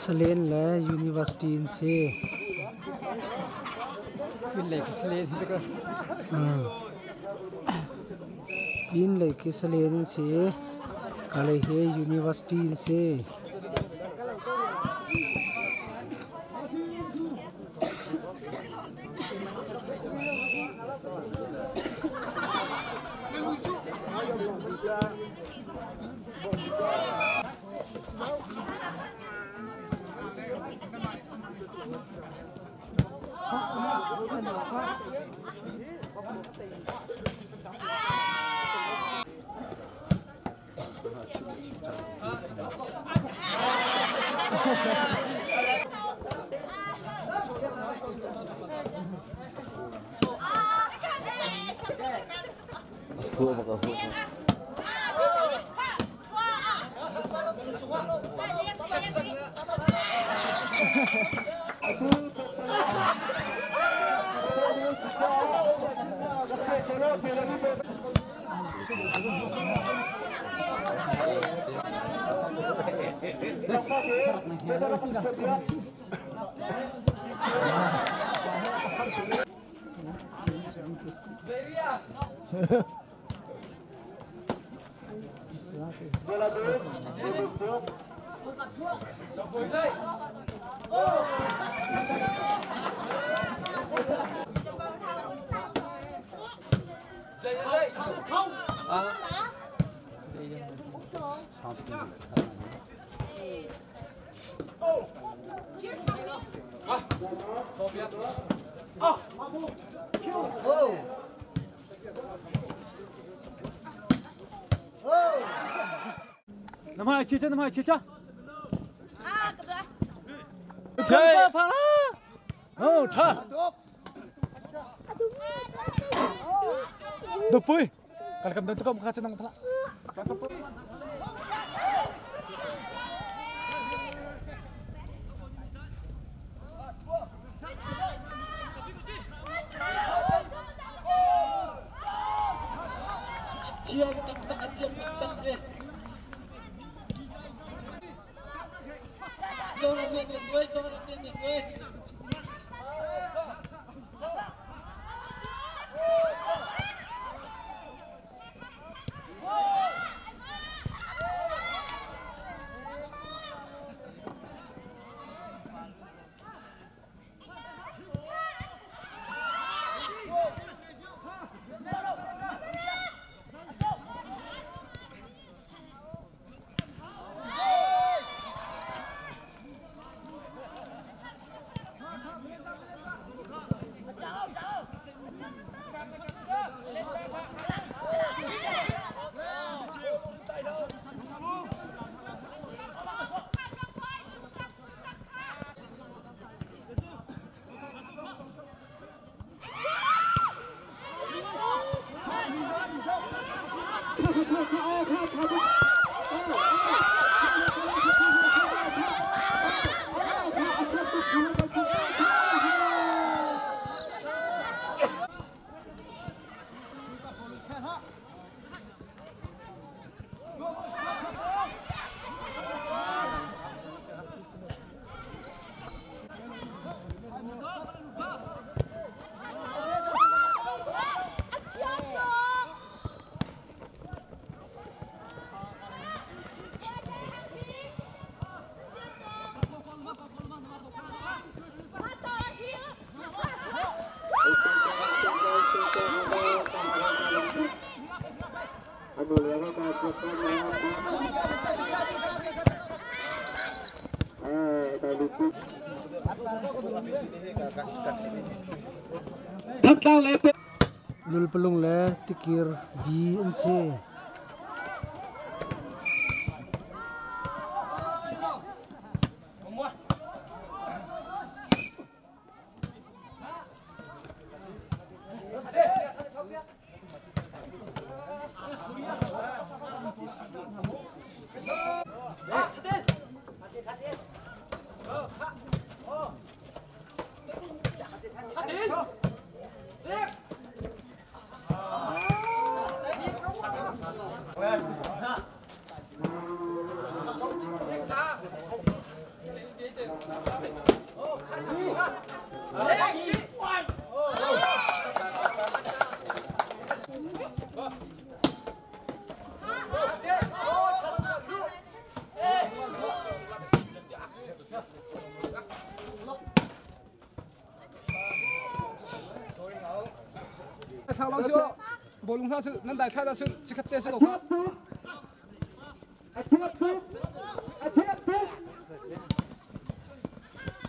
Selen là university से pin lấy cái selen thế cơ pin lấy cái selen से काले है university से Năm hai chia cho. À, cầm rồi. Phang phang đó. Thả. Được pui. Kalau cầm itu kamu kasih nang pala. lul pelung le tikir bi an se Thao long chưa? Bộ lùng thao sự nan đại khai ra sự chỉ khát tê sự đâu.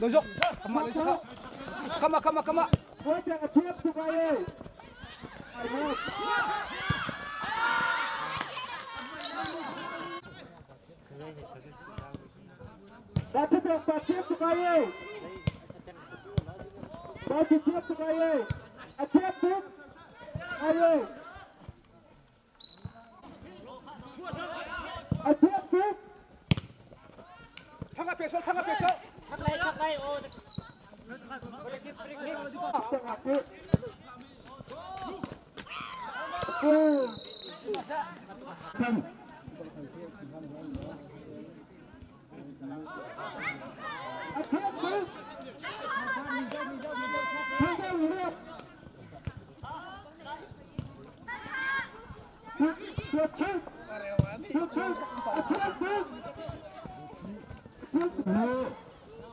Đối dụng, cầm lại sự khao. Come on. Thang áp phía sau.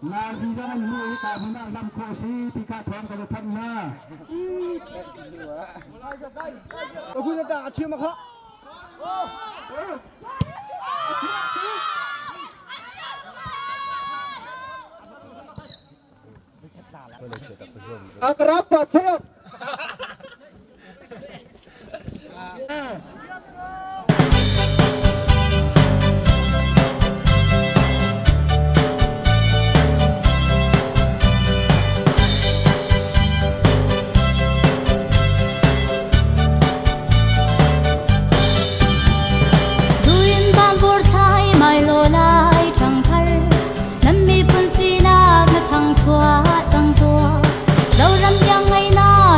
là gì ra anh nuôi cả hôm nay làm khổ sĩ thì cả thôn có được thân nha. Tôi vui ra chưa mà khó. Akrab Patriot. Hãy subscribe cho kênh Ghiền Mì Gõ để không bỏ lỡ những video hấp dẫn.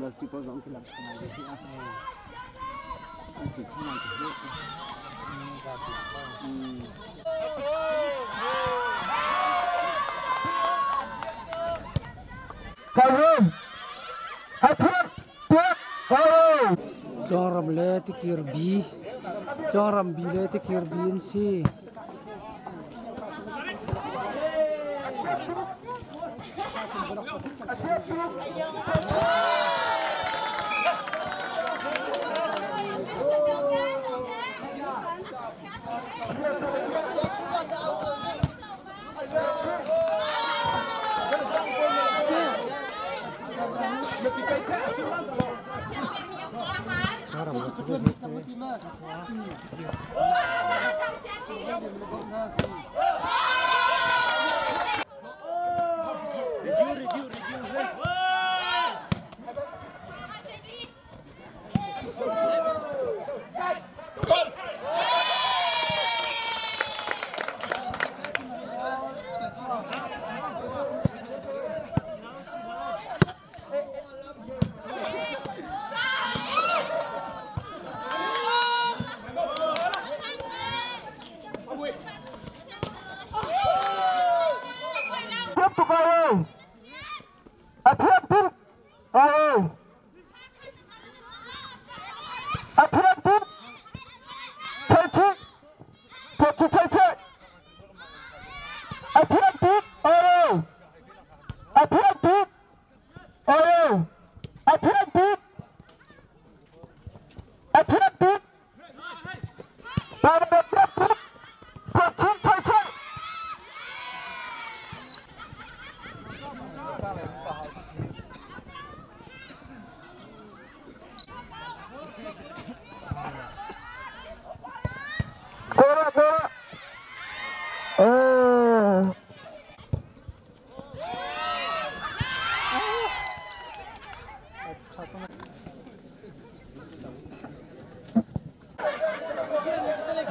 Pasti kau orang kelak kenal dia apa? Nanti kenal dia. Kawan, aturan buat. Dong ram le te kirbi, dong ram bi le te kirbi insi.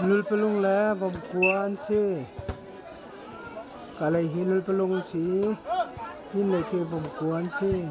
Lul pelung le bom kuan si kalai hilul pelung si hin le ke bom kuan si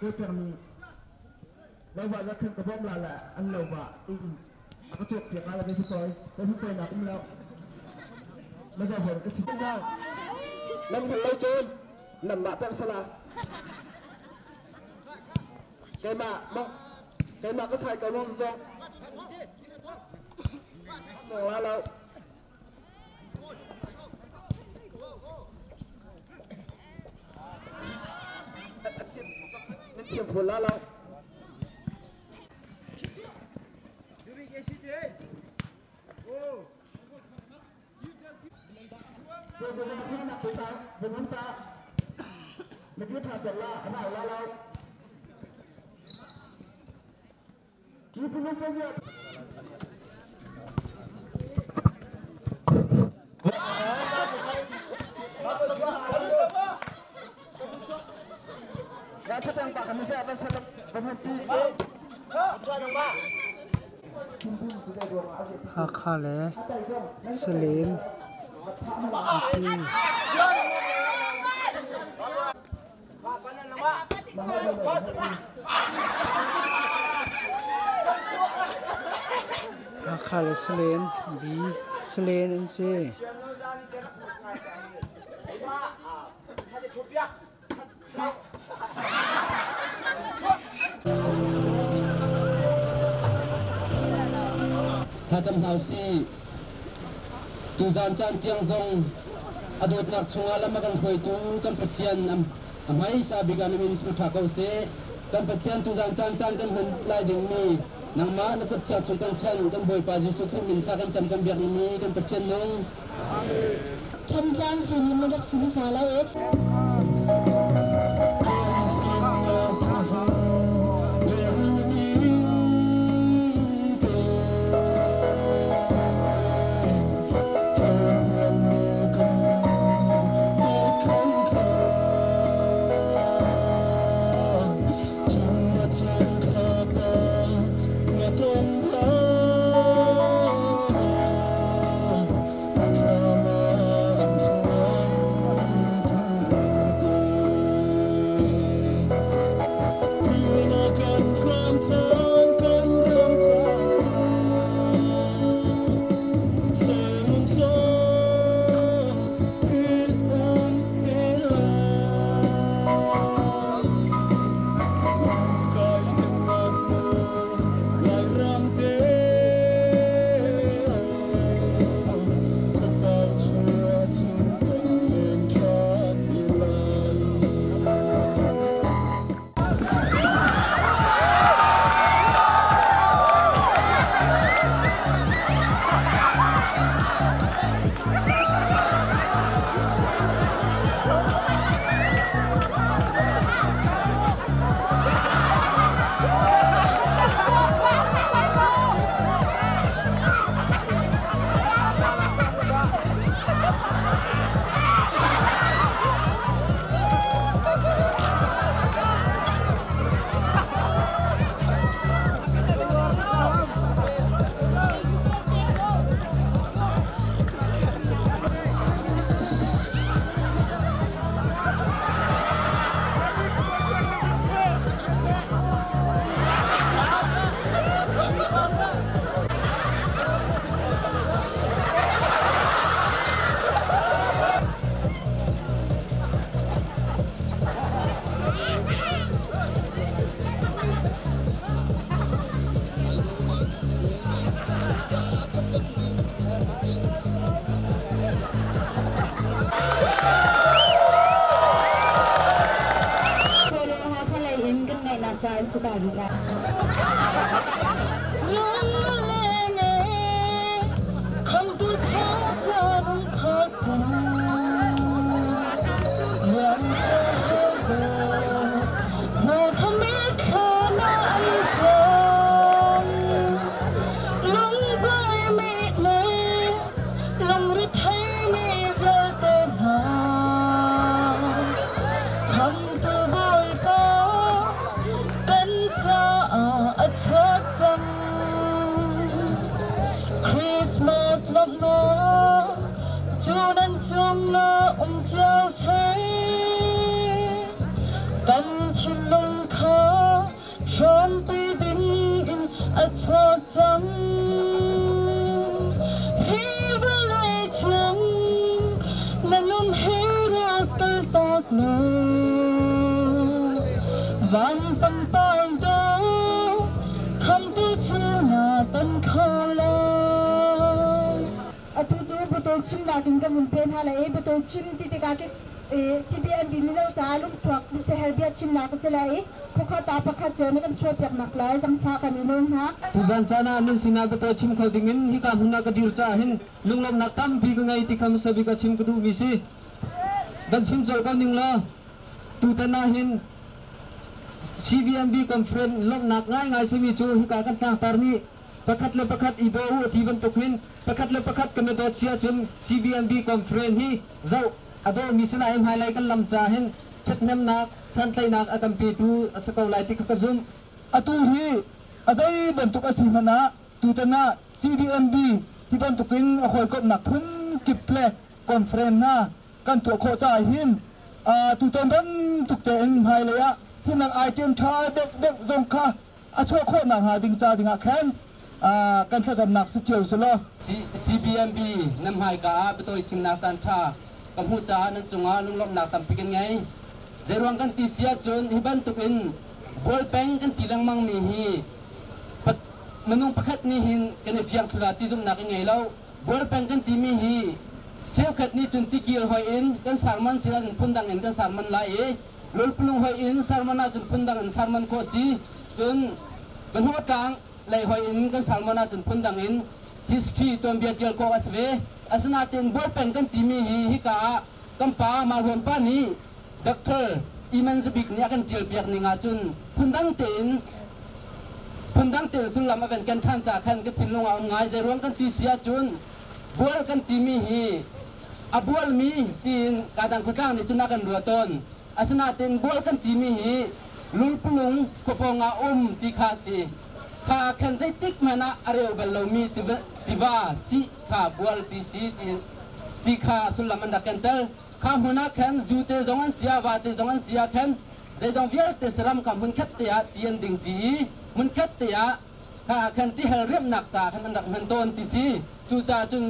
Cô tưởng đâu vậy là không có bom là ăn lẩu và có chuyện việc là cái chúng tôi là cũng lâu bây giờ vừa cái chuyện ra năm thằng lâu trên nằm bạ tem sala cái mà có sai cái mông rồi là lâu tiệm phun lá lâu Hãy subscribe cho kênh Ghiền Mì Gõ để không bỏ lỡ những video hấp dẫn. khá lẽ sẽ lên xin khá lẽ sẽ lên bí sẽ lên anh sẽถ้าจำเอาสิตูจานจานเตียงทรงอดีตนักชงอาลมากันถอยตูกันปะเทียนอำให้ซาบิการมินทุทักเอาเสกันปะเทียนตูจานจานกันหันลายดึงมีนางม้านักเทียบชงกันชันกันบ่อยปาจิสุขุมินข้ากันจำกันเบียกมีกันปะเทียนนงฉันจานสินินรักสินสาละเอ็ด CBN binilo jalum truck di seherbia chimna ko sila kukha tapakat jene kan chua piak maklay zamfa kaninun ha Tuzan sana anun sinagot chim kodingin hika huna ka dircahin lunglom nakam bigungai tikam sabi ka chim kudu misi dan chim jolkan ningla tutanahin CBMB conference lom nak ngai semi chu hi ka kan tang tarni pakat le pakat ido hu tiban tukin pakat le pakat kan dot sia chun CBMB conference hi zau ado misala em highlight kan lam cha hen chetnem nak san tlai nak akam pi tu asakau lai ti ka zum atu hi azai bentuk asimana tutana CBMB tiban tukin khoi kop nak phun kiple conference na kan tu kho cha hin tutan ban tukte en highlight hinang item tha dek zong kha acho kho na ha ding cha ding a khen kan sa jam nak si chiu so lo CBMB nam hai ka betoi chim nak tan tha kam hu cha nan chunga lung lom nak tam piken ngai zeruang kan ti sia chun hiban tukin bol peng kan tilang mang mi hi manung pakhat ni hin kan fiak thula ti zum nak ngai lo bol peng kan ti mi hi cheu khat ni chun ti kil hoi in kan sarman silan phundang en kan sarman la e lol pulung hoi in sarmana chun phundang en sarman ko si chun kan hu tang lai hoi in kan sarmana chun phundang in history ton bia jel ko asve asna ten bol peng kan ti mi hi ka kam pa ma hon pa ni doctor iman zbik ni akan jel biak ni nga chun phundang ten sulam aven kan than cha khan ke thin lunga ngai zeruang kan ti sia chun bol kan ti mi hi abual mi tin kadang khutang ni chuna kan ruaton asna ten bol kan ti mi hi lul pulung ko ponga ti kha si kha khan jai tik mana areu balo mi tiwa si kha bol ti si ti kha sulam anda kentel kha huna khan jute zongan sia wa te zongan sia khan zai dong vial te seram kam mun khat te ya tien ding ji mun khat te ya kha khan ti hel rem nak cha khan andak han ton ti si chu cha chun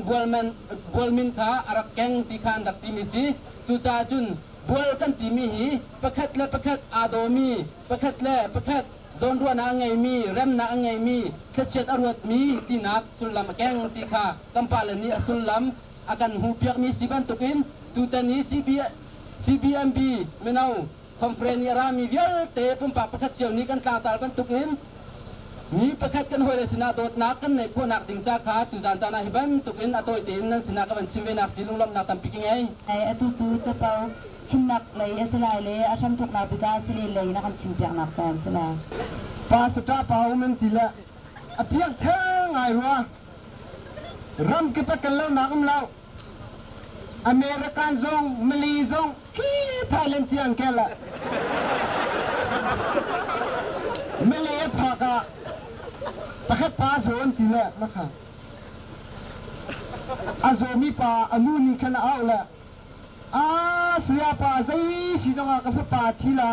bol min kha arak keng ti khan dak ti mi si chu cha chun bol kan ti mi hi pakhat le pakhat adomi pakhat le pakhat zon ruwa na ngai mi rem na ngai mi kechet arwat mi ti nak sulam keng ti kha kampala ni asulam akan hu piak mi siban tukin tutani CBMB menau conference rami vial te pumpa pakhat chiau ni kan tlang tal kan tukin ni pakhat kan hoi sina dot nak kan nei ko nak ding cha kha tu jan chana hiban tukin atoi tin nan sina ka ban chimve nak silung lam nak tam piking ai atu tu te pau chimnak lai asalai le asam tuk na bida sili lai na kan chimpiak nak tan sila pa sata pau men tila apiak thang ai ruwa ram ke pakal lau nakam lau American zong Malay zong ki Thailand tiang kela Malay phaka pakhat pa zon tila makha azomi pa anuni kana aula siya pa zai si zonga ka pa thila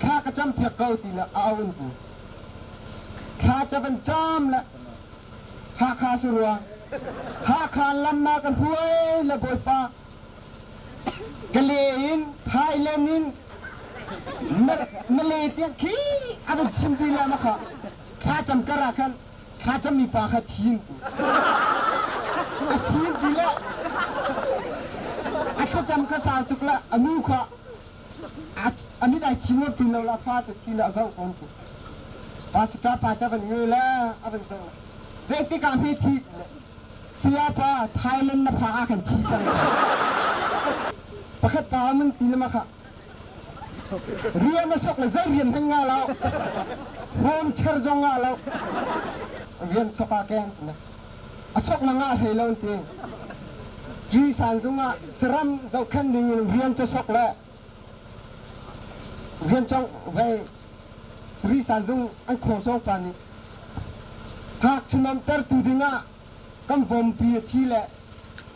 kha ka cham phek kau tila aun ku kha chaban cham la kha surwa kha lam na kan huai la boy pa galein Thailandin Malaysia ki aban chim tila makha kha cham kara kan kha cham mi pa kha thin thin tila kha cham ka sa tukla anu kha ani dai chimo tila la fa ta tila za kon ku pas ka pa cha ban ngela aban so zeti ka mi thi siapa Thailand na pa kan thi chang pakhat pa man tila makha riya na sok la zai rian thang nga lao hom cher jong nga lao rian soka ken asok na nga hello te ji san zunga seram zau khan ding rian cha sok la rian chong vai ri san zung an kho so pa ni hak chnam tar tu dinga kam vom pi thi le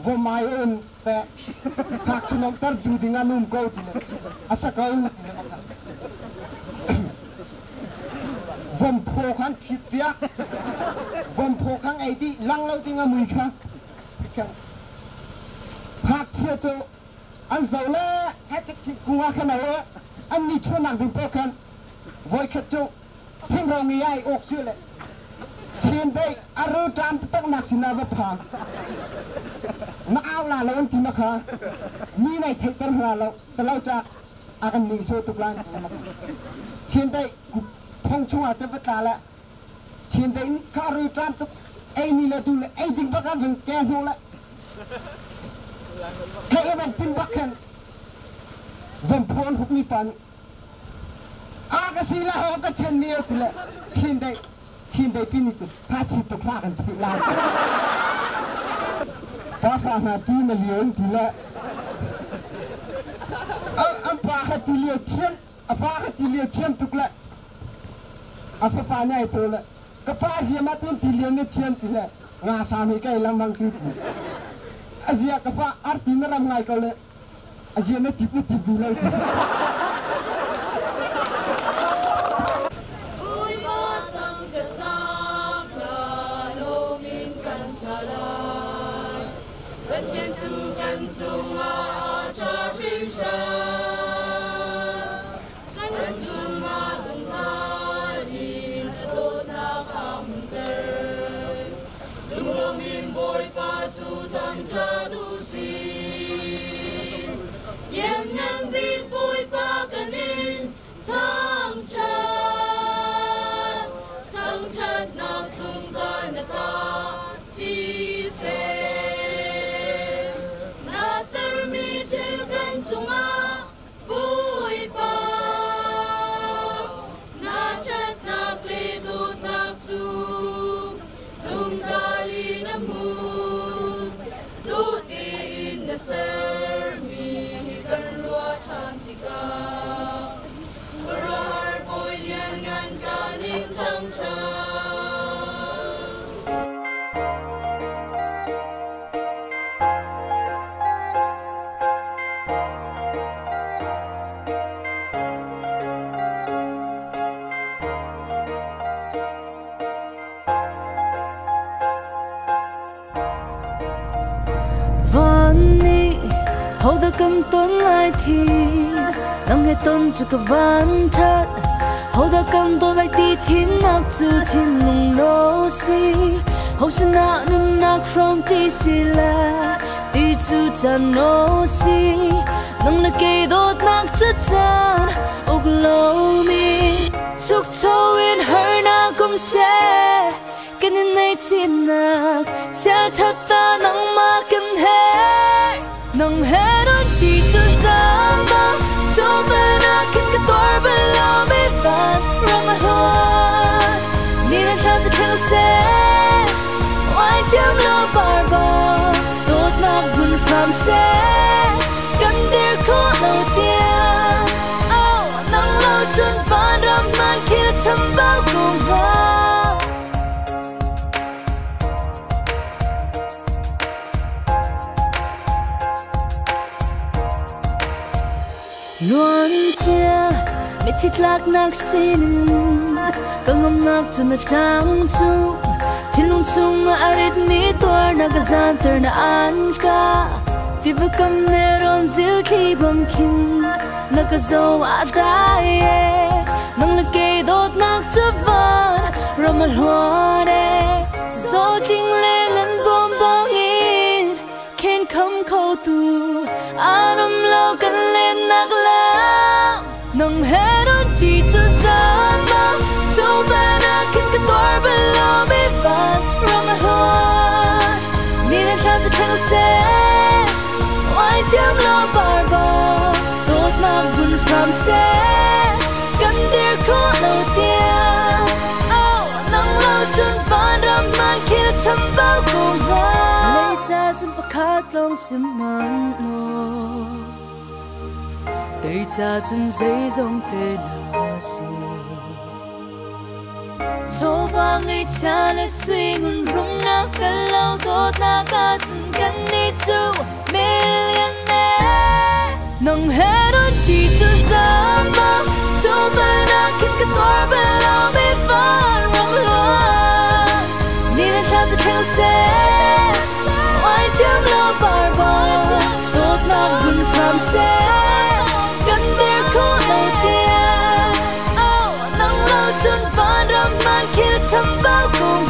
vom mai on te hak chnam tar tu dinga num ko ti asa ka vom pho khan thit pia vom pho khang ai di lang lo dinga mui kha hak chia cho an zau le ha chik thik kunga khana le an ni chonak din po khan voi khat cho thing rong ngi ai ok su le chen dai aru tam tak nak sina ba pha na aw la lo ti ma kha ni nai thai tar hra lo ta lo cha akan ni so tu plan chen dai phong chua cha va ta la chen dai ka aru tam tak ai ni la tu le ai ding ba kan veng ke ho la kai ban tin ba kan vem phon huk ni pan cái gì là họ cái chân miêu thì là chim đây pin itu pasti tu klakan tapi lang apa hati melion thì là apa hati lihat tiang tu lah apa panai itu lah kapasi matin tilion tiang tu lah ngasami kai lambang situ Asia kapa arti meram ngai kau le Asia ne tipu bulan hầu đã cầm tôn lại thì nắng hết tôn cho cả ván thắt hầu đã cầm tôn lại thì thiên nạc chu thiên nung nô si hầu sinh nạc nung nạc from ti si la ti chu chan nô si nang la kê đốt nạc chất chan ốc lâu mi chúc cho in hơi na cũng sẽ cái này tin nạc cha thật ta nang ma cần hết nang hết on chỉ cho zamba cho bên a kinh cái tuổi bên lâu bị vắt rong mà hoa ni là thang sẽ thang xe oai tiêm lo bar bar đốt nạc buồn phàm xe gần dir khó lâu tiền nang lâu chân phán ram man kia thầm bao cùng vào luan chia mi thịt lạc nạc xin căng ngâm nạc cho nó trắng chung thiên lung chung mà arit mi toar na gazan ter na an ka ti vu kam ne ron zil khi bom kin na ka zo adaye nang la ke dot nak chavan ramal hore zo king leng an bom bong in ken khom khâu tu anam lo kan len nak nang heron chỉ cho zama so bana kin ka tor below me van from a heart ni na thang sẽ thang xe oai tiêm lo bar bar đốt nạc buồn phàm xe gần dir khó lâu tiền nang lâu chân phán ram man kia thầm bao cùng vào lấy cha chân bạc khát lòng sim man no đời cha chân dây dòng tên là gì cho vang ngày cha lại suy ngôn rung na cả lâu tốt na cả chân gần đi tu millionaire nang hết on chỉ cho zama cho bên a kinh cái tuổi bên lâu bị van rong loa ni là thang sẽ thang xe oai tiêm lo bar bar tốt na buồn phàm xe gần dir khó lâu tiền nang lâu chân phán ram man kia thầm bao cùng